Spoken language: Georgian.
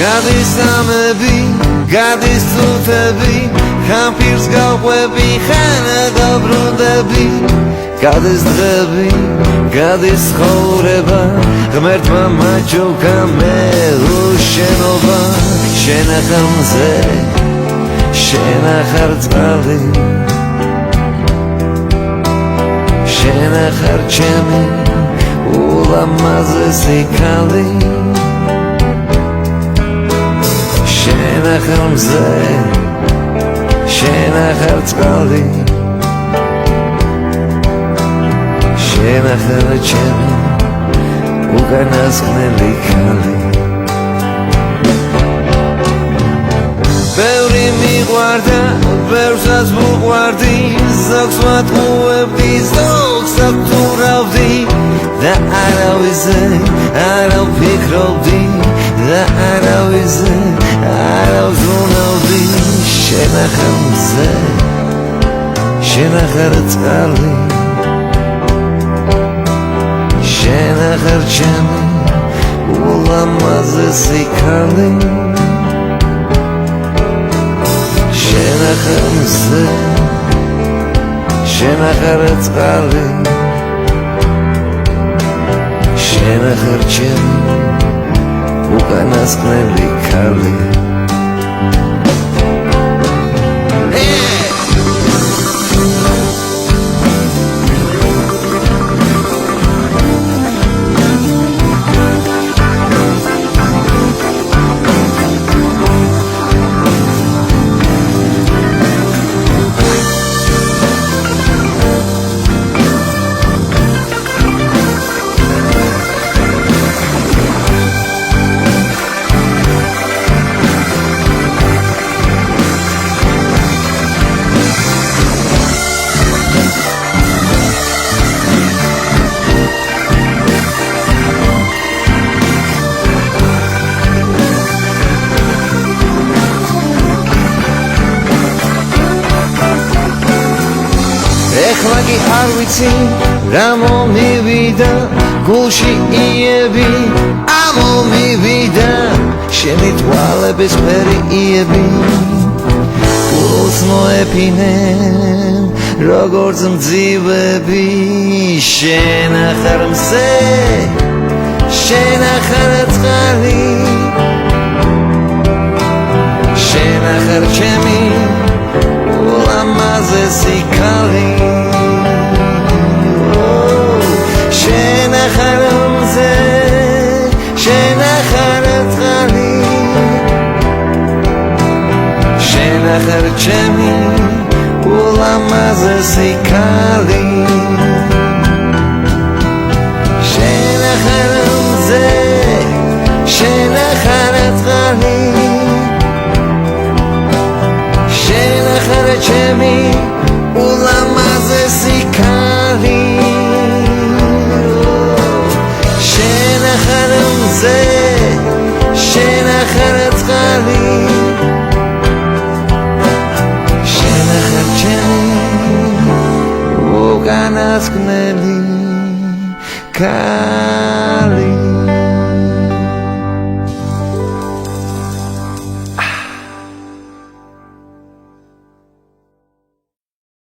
გადის ამები, გადის წუთები, ხან პირს გავყვები, ხან დაბრუნდები, გადის დღები, გადის ცხოვრება, ღმერთმა მაჯობა მე უშენობა, შენ ახარ მზე, შენ ახარ წყალი, შენ ახარ ჩემი ულამაზესი ქალი, შენ ახარ მზე, შენ ახარ წყალი, შენ ახარ ჩემი უკანასკნელი ქალი. ბევრი მიყვარდა, ბევრსაც ვუყვარდი, ზოგს ვატყუებდი, ზოგს ავტურავდი და არავისზე არ ვფიქრობდი და არავისზე არ ვზრუნავდი. შენ ახარ მზე, შენ ახარ წყალი, შენ ახარ ჩემი ულამაზესი ქალი, შენ ახარ მზე, შენ ახარ წყალი, შენ ახარ ჩემი უკანასკნელი ქალი. ეხლა კი არ ვიცი რა მომივიდა გულში იები ამომივიდა შენი თვალების ფერი იები გულს მოეფინენ როგორც მძივები შენ ახარ მზე შენ ახარ წყალი შენ ახარ ჩემი ულამაზესი ქალი შენ ახარ მზე შენ ახარ წყალი შენ ახარ ჩემი ულამაზესი ქალი შენ ახარ მზე შენ ახარ წყალი შენ ახარ ჩემი ულამაზესი ქალი შენ ახარ მზე შენ ახარ წყალი შენ ახარ ჩემი უკანასკნელი ქალი